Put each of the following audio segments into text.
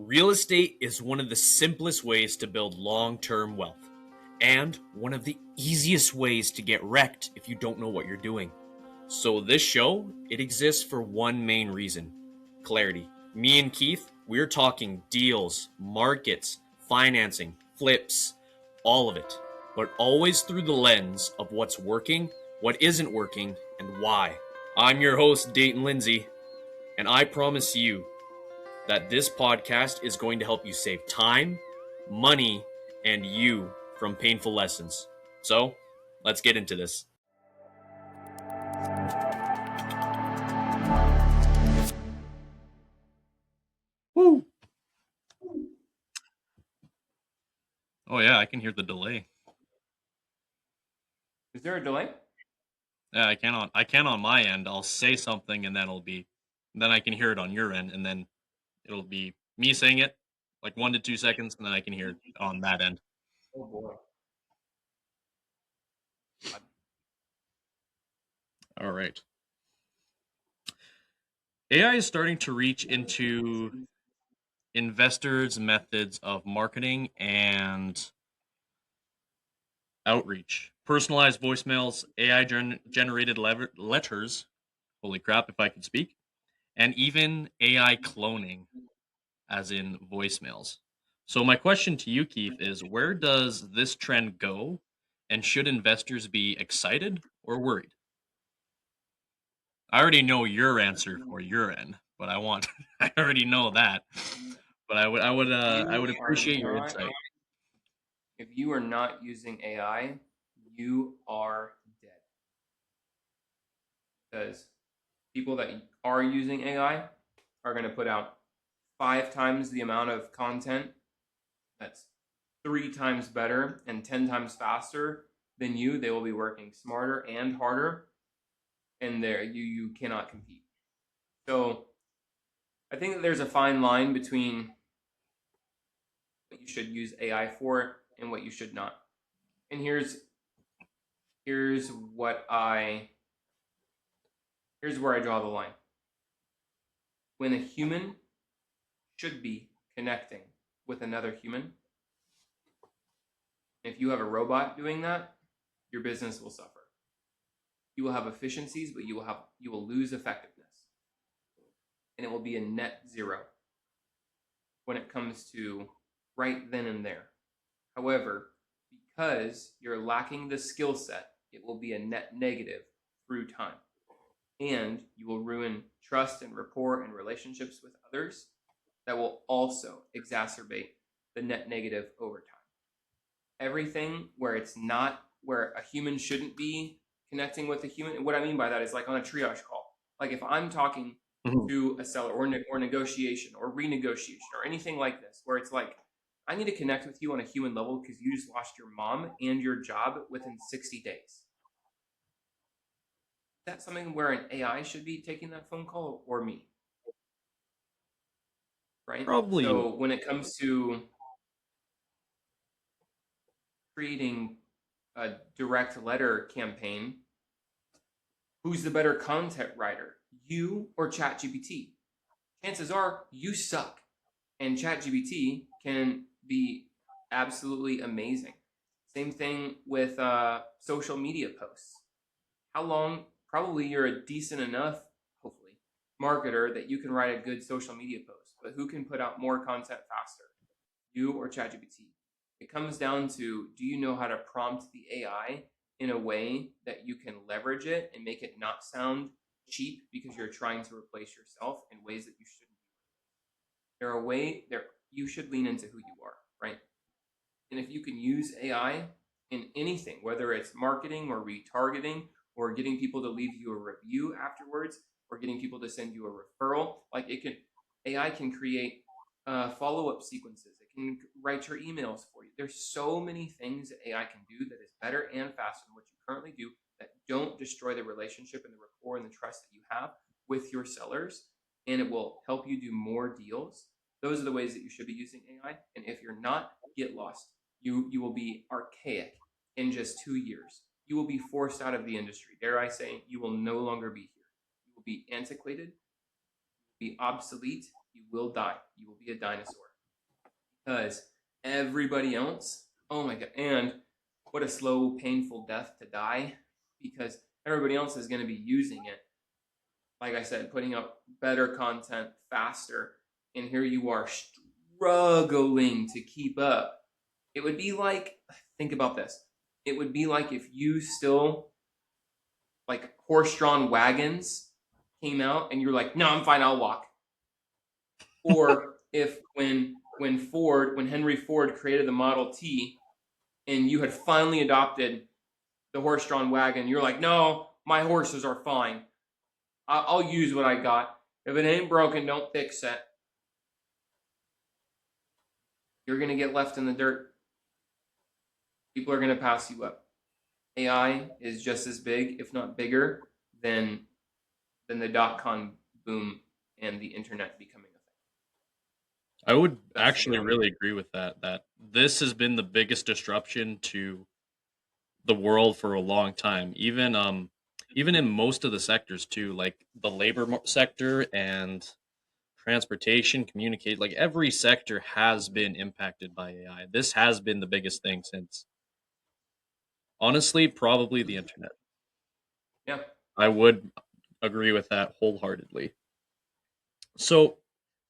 Real estate is one of the simplest ways to build long-term wealth, and one of the easiest ways to get wrecked if you don't know what you're doing. So this show, it exists for one main reason: clarity. Me and Keith, we're talking deals, markets, financing, flips, all of it, but always through the lens of what's working, what isn't working, and why. I'm your host, Dayton Lindsey, and I promise you that this podcast is going to help you save time, money, and you from painful lessons. So, let's get into this. Woo! Oh yeah, I can hear the delay. Is there a delay? Yeah, I can on my end. I'll say something and then I can hear it on your end, and then it'll be me saying it like 1 to 2 seconds, and then I can hear it on that end. Oh boy. All right. AI is starting to reach into investors' methods of marketing and outreach. Personalized voicemails, AI generated letters, holy crap, if I could speak, and even AI cloning, as in voicemails. So, my question to you, Keith, is where does this trend go? And should investors be excited or worried? I already know your answer for your end, but I already know that. But I would You are appreciate your not, insight. if you are not using AI, you are dead. Because people that are using AI are going to put out 5 times the amount of content that's 3 times better and 10 times faster than you. They will be working smarter and harder, and you cannot compete. So I think that there's a fine line between what you should use AI for and what you should not. And here's what here's where I draw the line. When a human should be connecting with another human, if you have a robot doing that, your business will suffer. You will have efficiencies, but you will lose effectiveness. And it will be a net zero when it comes to right then and there. However, because you're lacking the skill set, it will be a net negative through time. And you will ruin trust and rapport and relationships with others that will also exacerbate the net negative over time. Everything where it's not, where a human shouldn't be connecting with a human, and what I mean by that is like on a triage call. Like if I'm talking to a seller or negotiation or renegotiation or anything like this, where it's like, I need to connect with you on a human level because you just lost your mom and your job within 60 days. Is that something where an AI should be taking that phone call or me? Right? Probably you. So when it comes to creating a direct letter campaign, who's the better content writer, you or ChatGPT? Chances are you suck, and ChatGPT can be absolutely amazing. Same thing with social media posts. How long? Probably you're a decent enough, hopefully, marketer that you can write a good social media post. But who can put out more content faster? You or ChatGPT? It comes down to, do you know how to prompt the AI in a way that you can leverage it and make it not sound cheap because you're trying to replace yourself in ways that you shouldn't be. You should lean into who you are, right? And if you can use AI in anything, whether it's marketing or retargeting or getting people to leave you a review afterwards or getting people to send you a referral, AI can create follow-up sequences. It can write your emails for you. There's so many things that AI can do that is better and faster than what you currently do, that don't destroy the relationship and the rapport and the trust that you have with your sellers, and it will help you do more deals. Those are the ways that you should be using AI. And if you're not, get lost. You will be archaic in just 2 years. You will be forced out of the industry. Dare I say, you will no longer be here. You will be antiquated, be obsolete. You will die. You will be a dinosaur. because everybody else, oh my God, and what a slow, painful death to die, because everybody else is going to be using it. Like I said, putting up better content faster, and here you are struggling to keep up. It would be like, think about this. It would be like if you still, like, horse-drawn wagons came out and you're like, no, I'm fine, I'll walk. Or if when Henry Ford created the Model T and you had finally adopted the horse-drawn wagon, you're like, no, my horses are fine. I'll use what I got. If it ain't broken, don't fix it. You're going to get left in the dirt. People are going to pass you up. AI is just as big, if not bigger, than the dot-com boom and the internet becoming a thing. I would That's actually really agree with that. That this has been the biggest disruption to the world for a long time. Even in most of the sectors too, like the labor sector and transportation, communicate, like every sector has been impacted by AI. This has been the biggest thing since, honestly, probably the internet. Yeah. I would agree with that wholeheartedly. So,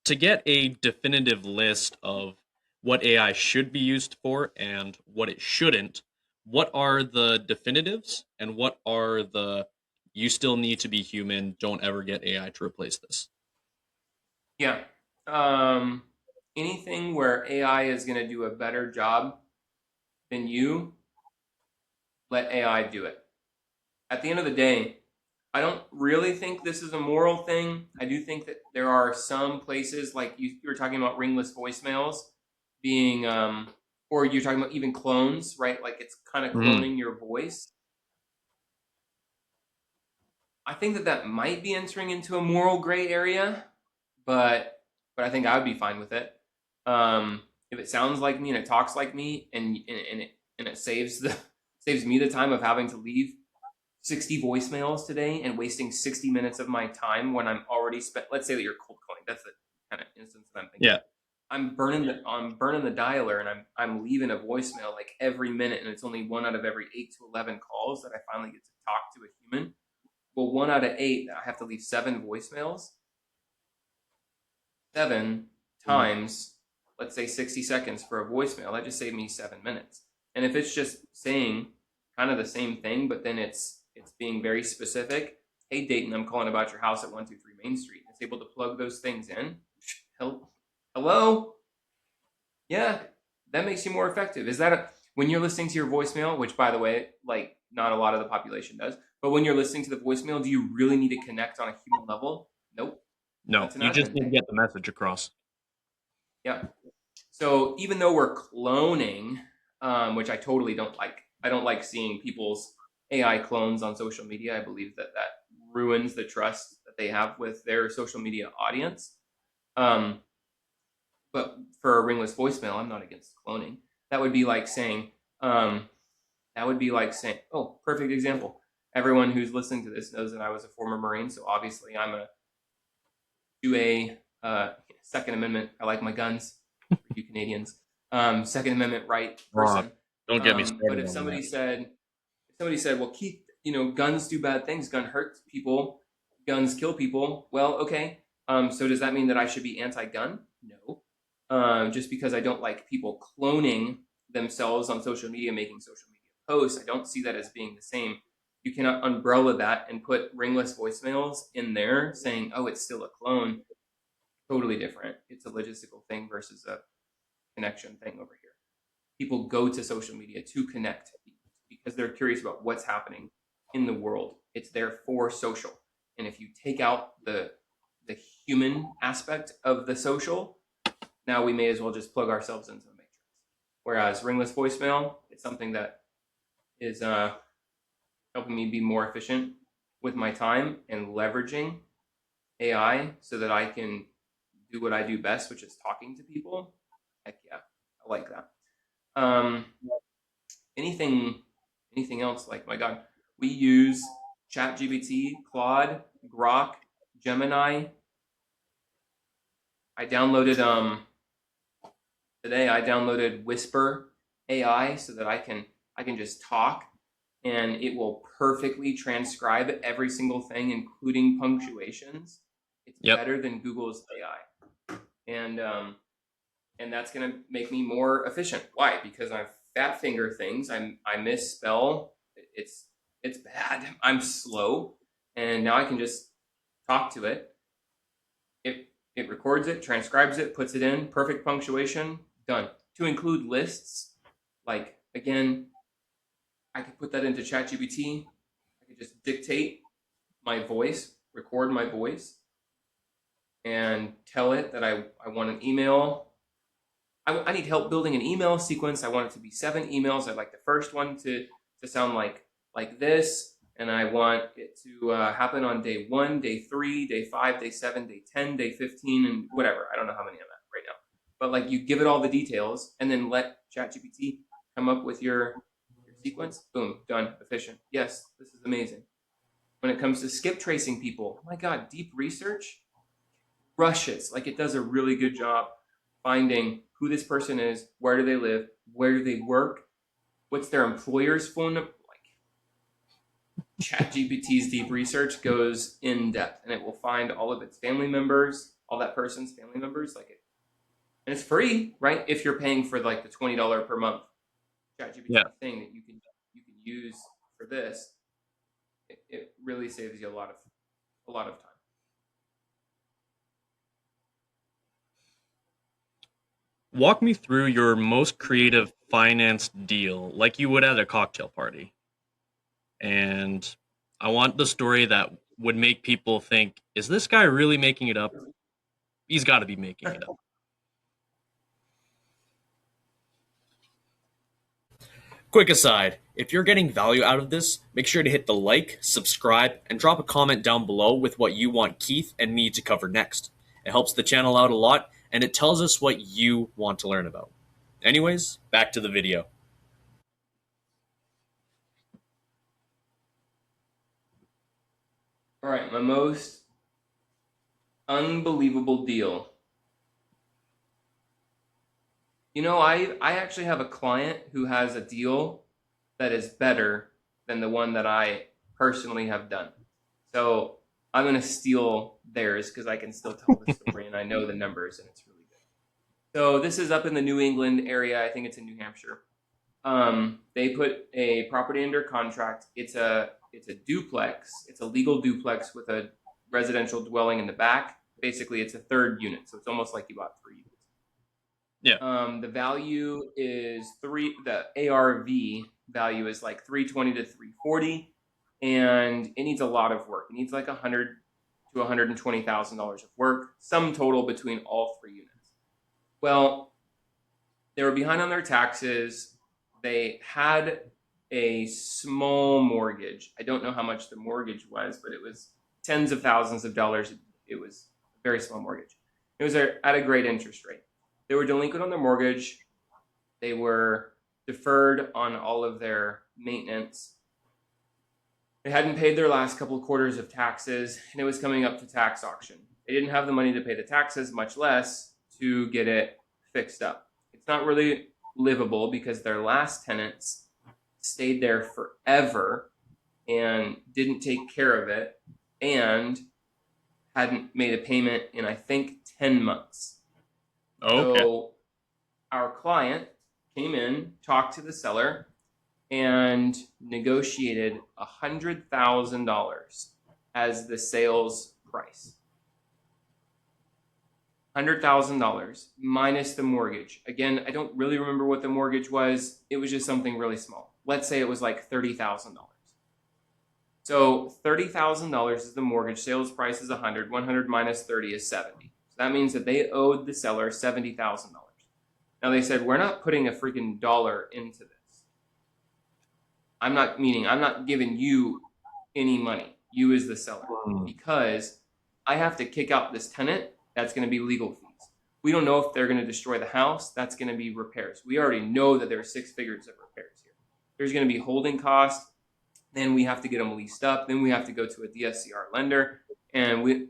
to get a definitive list of what AI should be used for and what it shouldn't, what are the definitives and what are the you still need to be human, don't ever get AI to replace this? Yeah. Anything where AI is going to do a better job than you, let AI do it. At the end of the day, I don't really think this is a moral thing. I do think that there are some places, like you were talking about ringless voicemails being, or you're talking about even clones, right? Like it's kind of cloning your voice. I think that that might be entering into a moral gray area, but I think I would be fine with it. If it sounds like me and it talks like me, and it saves me the time of having to leave 60 voicemails today and wasting 60 minutes of my time when I'm already spent. Let's say that you're cold calling. That's the kind of instance that I'm thinking. Yeah. I'm burning the dialer, and I'm leaving a voicemail like every minute, and it's only 1 out of every 8 to 11 calls that I finally get to talk to a human. Well, 1 out of 8, I have to leave 7 voicemails. 7 times, let's say 60 seconds for a voicemail. That just saved me 7 minutes. And if it's just saying kind of the same thing, but then it's being very specific. Hey, Dayton, I'm calling about your house at 123 Main Street. It's able to plug those things in. Hello? Yeah, that makes you more effective. Is that when you're listening to your voicemail, which, by the way, like not a lot of the population does, but when you're listening to the voicemail, do you really need to connect on a human level? Nope. No, you just need to get the message across. Yeah. So even though we're cloning, which I totally don't like, I don't like seeing people's AI clones on social media. I believe that ruins the trust that they have with their social media audience. But for a ringless voicemail, I'm not against cloning. That would be like saying, oh, perfect example. Everyone who's listening to this knows that I was a former Marine, so obviously I'm a 2A Second Amendment. I like my guns. For you Canadians, Second Amendment right person. Don't get me started. But if somebody said, well, Keith, guns do bad things. Gun hurts people. Guns kill people. Well, okay. So does that mean that I should be anti-gun? No. Just because I don't like people cloning themselves on social media, making social media posts, I don't see that as being the same. You cannot umbrella that and put ringless voicemails in there saying, oh, it's still a clone. Totally different. It's a logistical thing versus a connection thing over here. People go to social media to connect because they're curious about what's happening in the world. It's there for social. And if you take out the human aspect of the social, now we may as well just plug ourselves into the matrix. Whereas ringless voicemail, it's something that is helping me be more efficient with my time and leveraging AI so that I can do what I do best, which is talking to people. Heck yeah, I like that. Anything else? Like, my God, we use ChatGPT, Claude, Grok, Gemini. I downloaded today I downloaded Whisper AI so that I can just talk and it will perfectly transcribe every single thing, including punctuations. It's Yep. better than Google's AI, and that's gonna make me more efficient. Why? Because I fat finger things. I misspell. It's bad. I'm slow, and now I can just talk to it. It records it, transcribes it, puts it in, perfect punctuation, done. To include lists, like again, I could put that into ChatGPT. I could just dictate my voice, record my voice, and tell it that I want an email. I need help building an email sequence. I want it to be 7 emails. I'd like the first one to sound like this, and I want it to happen on day 1, day 3, day 5, day 7, day 10, day 15, and whatever. I don't know how many I'm at right now, but like you give it all the details, and then let ChatGPT come up with your sequence. Boom, done, efficient. Yes, this is amazing. When it comes to skip tracing people, oh my God, deep research rushes. Like it does a really good job finding who this person is, where do they live, where do they work, what's their employer's phone number. Like ChatGPT's deep research goes in depth, and it will find all of its family members, all that person's family members, like it, and it's free, right? If you're paying for like the $20 per month ChatGPT thing that you can use for this, it really saves you a lot of time. Walk me through your most creative finance deal, like you would at a cocktail party. And I want the story that would make people think, is this guy really making it up? He's got to be making it up. Quick aside, if you're getting value out of this, make sure to hit the like, subscribe, and drop a comment down below with what you want Keith and me to cover next. It helps the channel out a lot, and it tells us what you want to learn about. Anyways, back to the video. All right, my most unbelievable deal. You know, I actually have a client who has a deal that is better than the one that I personally have done. So I'm going to steal theirs because I can still tell the story and I know the numbers and it's really good. So this is up in the New England area. I think it's in New Hampshire. They put a property under contract. It's a duplex. It's a legal duplex with a residential dwelling in the back. Basically, it's a third unit, so it's almost like you bought 3 units. Yeah. The value is the ARV value is like 320 to 340, and it needs a lot of work. It needs like $100,000 to $120,000 of work, sum total between all 3 units. Well, they were behind on their taxes. They had a small mortgage. I don't know how much the mortgage was, but it was tens of thousands of dollars. It was a very small mortgage. It was at a great interest rate. They were delinquent on their mortgage. They were deferred on all of their maintenance. They hadn't paid their last couple of quarters of taxes, and it was coming up to tax auction. They didn't have the money to pay the taxes, much less to get it fixed up. It's not really livable because their last tenants stayed there forever and didn't take care of it and hadn't made a payment in, I think, 10 months. Okay. So our client came in, talked to the seller, and negotiated $100,000 as the sales price. $100,000 minus the mortgage. Again, I don't really remember what the mortgage was. It was just something really small. Let's say it was like $30,000. So $30,000 is the mortgage. Sales price is 100. 100 minus 30 is 70. So that means that they owed the seller $70,000. Now they said, we're not putting a freaking dollar into this. I'm not giving you any money. You as the seller, because I have to kick out this tenant. That's going to be legal fees. We don't know if they're going to destroy the house. That's going to be repairs. We already know that there's 6 figures of repairs here. There's going to be holding costs. Then we have to get them leased up. Then we have to go to a DSCR lender. And we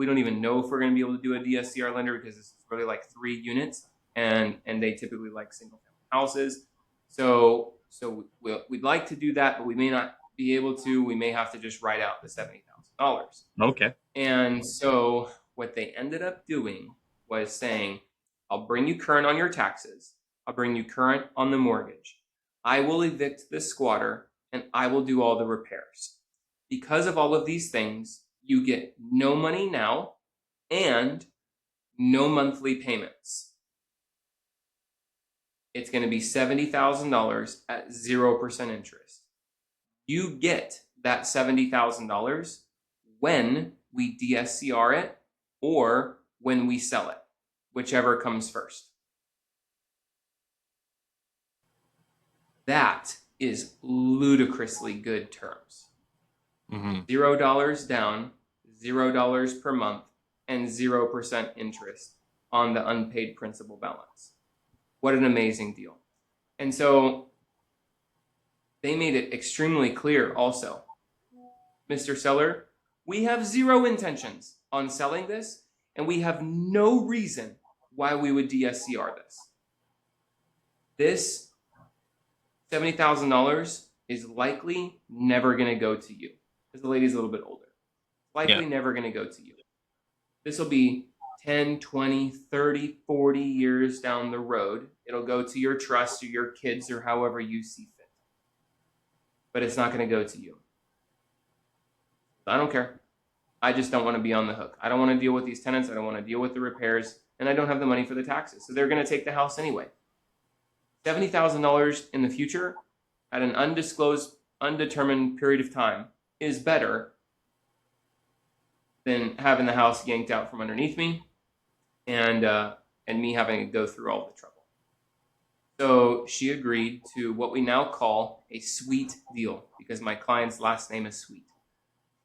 don't even know if we're going to be able to do a DSCR lender because it's really like 3 units. and they typically like single family houses. So we'd like to do that, but we may not be able to. We may have to just write out the $70,000. Okay. And so what they ended up doing was saying, I'll bring you current on your taxes. I'll bring you current on the mortgage. I will evict the squatter and I will do all the repairs. Because of all of these things, you get no money now and no monthly payments. It's going to be $70,000 at 0% interest. You get that $70,000 when we DSCR it or when we sell it, whichever comes first. That is ludicrously good terms. $0 down, $0 per month, and 0% interest on the unpaid principal balance. What an amazing deal. And so they made it extremely clear also, Mr. Seller, we have zero intentions on selling this, and we have no reason why we would DSCR this. This $70,000 is likely never going to go to you, because the lady's a little bit older. Likely never going to go to you. This will be 10, 20, 30, 40 years down the road. It'll go to your trust or your kids or however you see fit. But it's not going to go to you. I don't care. I just don't want to be on the hook. I don't want to deal with these tenants. I don't want to deal with the repairs. And I don't have the money for the taxes. So they're going to take the house anyway. $70,000 in the future at an undisclosed, undetermined period of time is better than having the house yanked out from underneath me and me having to go through all the trouble. So she agreed to what we now call a sweet deal, because my client's last name is Sweet.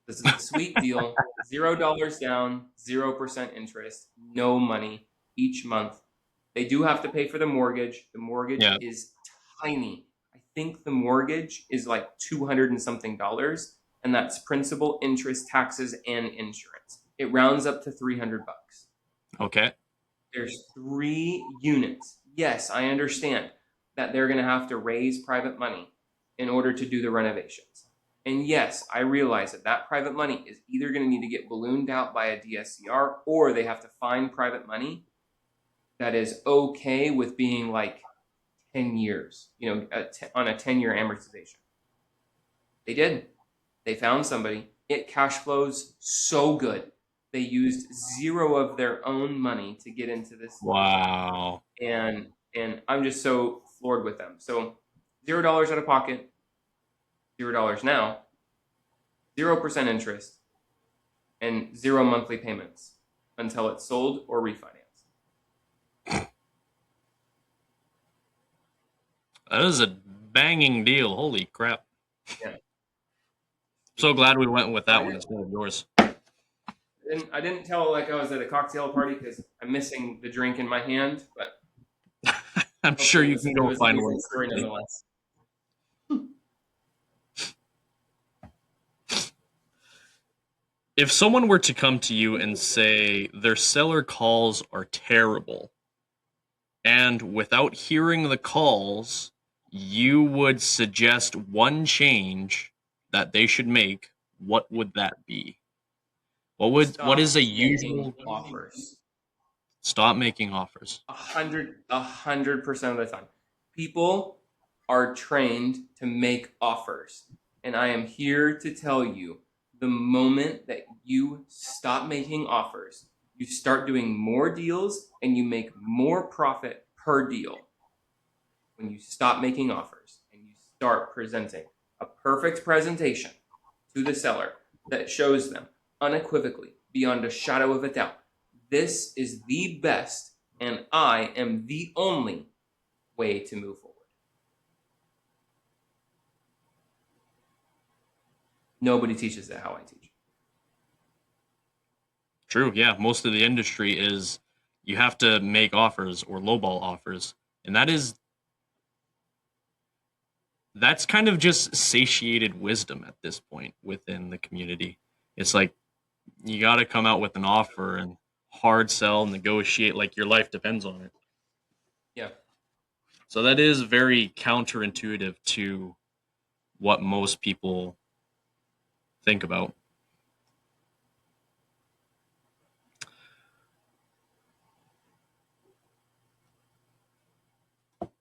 This is a sweet deal, $0 down, 0% interest, no money each month. They do have to pay for the mortgage. The mortgage is tiny. I think the mortgage is like $200 and something, and that's principal, interest, taxes, and insurance. It rounds up to $300. Okay. There's 3 units. Yes, I understand that they're going to have to raise private money in order to do the renovations. And yes, I realize that private money is either going to need to get ballooned out by a DSCR, or they have to find private money that is okay with being like 10 years, on a 10-year amortization. They did. They found somebody. It cash flows so good. They used 0 of their own money to get into this. Wow. And I'm just so floored with them. So $0 out of pocket, $0 now, 0% interest, and 0 monthly payments until it's sold or refinanced. That is a banging deal. Holy crap. Yeah. So glad we went with that one instead of yours. And I didn't tell like I was at a cocktail party because I'm missing the drink in my hand, but I'm sure you can go find one. Story nonetheless. If someone were to come to you and say their seller calls are terrible, and without hearing the calls, you would suggest one change that they should make, what would that be? What is a usual offers? Stop making offers. 100% of the time. People are trained to make offers. And I am here to tell you, the moment that you stop making offers, you start doing more deals and you make more profit per deal. When you stop making offers and you start presenting a perfect presentation to the seller that shows them unequivocally, beyond a shadow of a doubt, this is the best and I am the only way to move forward. Nobody teaches that how I teach. True, yeah. Most of the industry is you have to make offers or lowball offers. And that's kind of just satiated wisdom at this point within the community. It's like you got to come out with an offer and hard sell, negotiate like your life depends on it. Yeah. So that is very counterintuitive to what most people think about.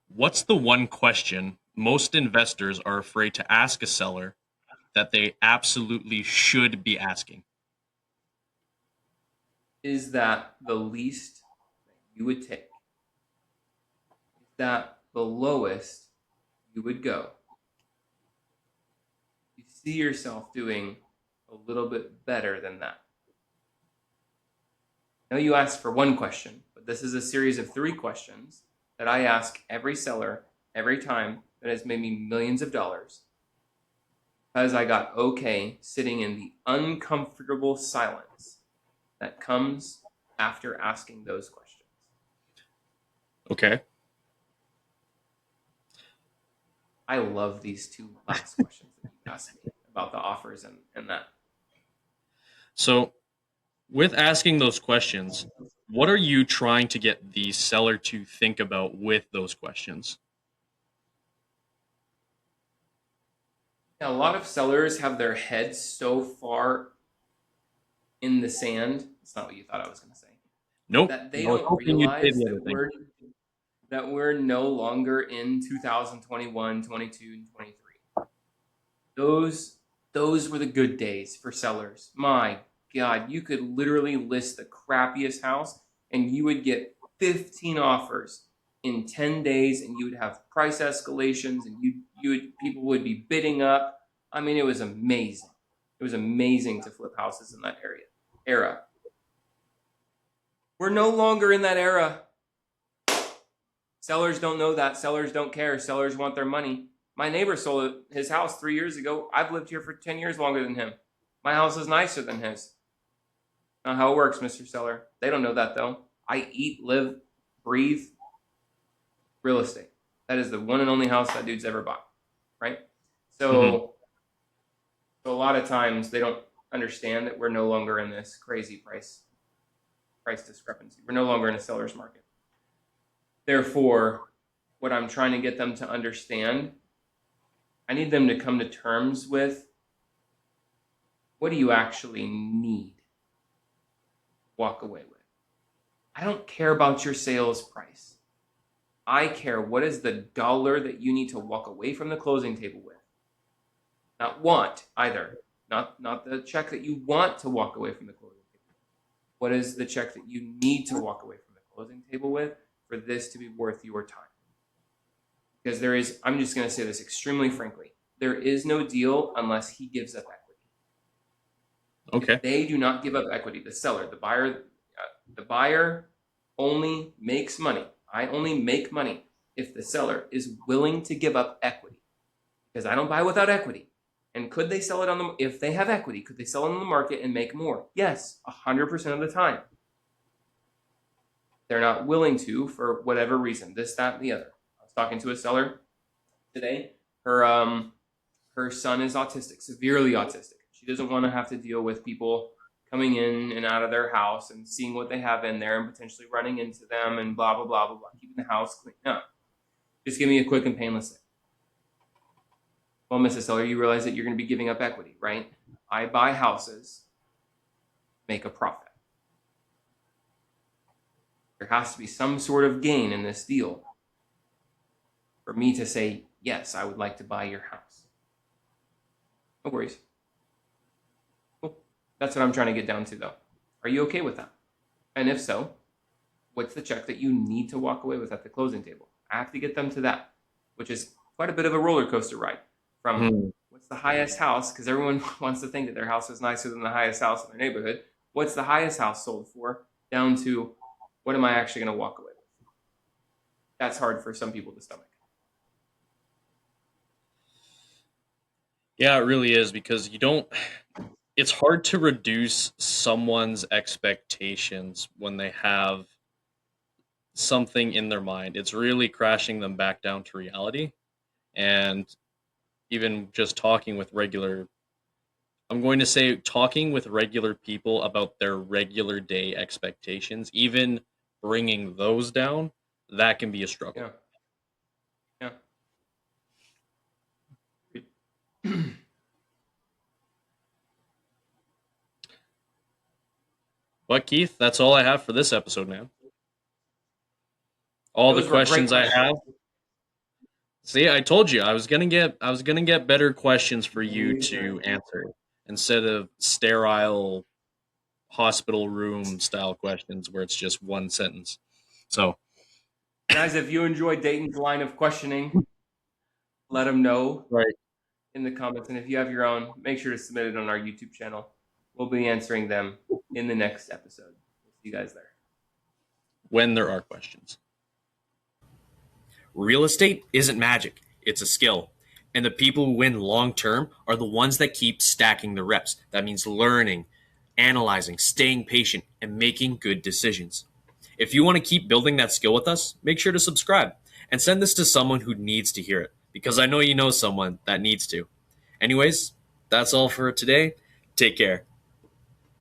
What's the one question most investors are afraid to ask a seller that they absolutely should be asking? Is that the least that you would take? Is that the lowest you would go? You see yourself doing a little bit better than that. I know you asked for one question, but this is a series of 3 questions that I ask every seller every time that has made me millions of dollars, because I got okay sitting in the uncomfortable silence that comes after asking those questions. Okay. I love these 2 last questions that you asked me about the offers and that. So, with asking those questions, what are you trying to get the seller to think about with those questions? Yeah, a lot of sellers have their heads so far in the sand. It's not what you thought I was going to say. Nope. That they I was don't hoping you'd say realize the other thing. that we're no longer in 2021, 22, and 23. Those were the good days for sellers. My God, you could literally list the crappiest house and you would get 15 offers in 10 days, and you would have price escalations, and people would be bidding up. I mean, it was amazing. It was amazing to flip houses in that era. We're no longer in that era. Sellers don't know that. Sellers don't care. Sellers want their money. My neighbor sold his house 3 years ago. I've lived here for 10 years longer than him. My house is nicer than his. Not how it works, Mr. Seller. They don't know that, though. I eat, live, breathe real estate. That is the one and only house that dude's ever bought, right? So a lot of times they don't understand that we're no longer in this crazy price discrepancy. We're no longer in a seller's market. Therefore, what I'm trying to get them to understand, I need them to come to terms with, what do you actually need to walk away with? I don't care about your sales price. I care what is the dollar that you need to walk away from the closing table with. Not want either. Not the check that you want to walk away from the closing table. What is the check that you need to walk away from the closing table with for this to be worth your time? Because there is, I'm just going to say this extremely frankly, there is no deal unless he gives up equity. Okay. If they do not give up equity, the seller, the buyer only makes money. I only make money if the seller is willing to give up equity. Because I don't buy without equity. And could they sell it if they have equity, could they sell it on the market and make more? Yes, 100% of the time. They're not willing to for whatever reason, this, that, and the other. I was talking to a seller today. Her son is autistic, severely autistic. She doesn't want to have to deal with people coming in and out of their house and seeing what they have in there and potentially running into them and blah, blah, blah, blah, blah, keeping the house clean. No. Just give me a quick and painless thing. Well, Mrs. Seller, you realize that you're going to be giving up equity, right? I buy houses, make a profit. There has to be some sort of gain in this deal for me to say, yes, I would like to buy your house. No worries. Cool. That's what I'm trying to get down to, though. Are you okay with that? And if so, what's the check that you need to walk away with at the closing table? I have to get them to that, which is quite a bit of a roller coaster ride. From what's the highest house, because everyone wants to think that their house is nicer than the highest house in their neighborhood. What's the highest house sold for? Down to, what am I actually going to walk away with? That's hard for some people to stomach. Yeah, it really is, because it's hard to reduce someone's expectations when they have something in their mind. It's really crashing them back down to reality. And even just I'm going to say talking with regular people about their regular day expectations, even bringing those down, that can be a struggle. Yeah. But Keith, that's all I have for this episode, man. All Those the were great questions I have. questions. See, I told you I was gonna get better questions for you to answer instead of sterile hospital room style questions where it's just one sentence. So, Guys, if you enjoyed Dayton's line of questioning, let him know right, in the comments. And if you have your own, make sure to submit it on our YouTube channel. We'll be answering them in the next episode. We'll see you guys there. when there are questions. Real estate isn't magic, it's a skill. And the people who win long term are the ones that keep stacking the reps. That means learning, analyzing, staying patient, and making good decisions. If you want to keep building that skill with us, make sure to subscribe and send this to someone who needs to hear it, because I know you know someone that needs to. Anyways, that's all for today. Take care.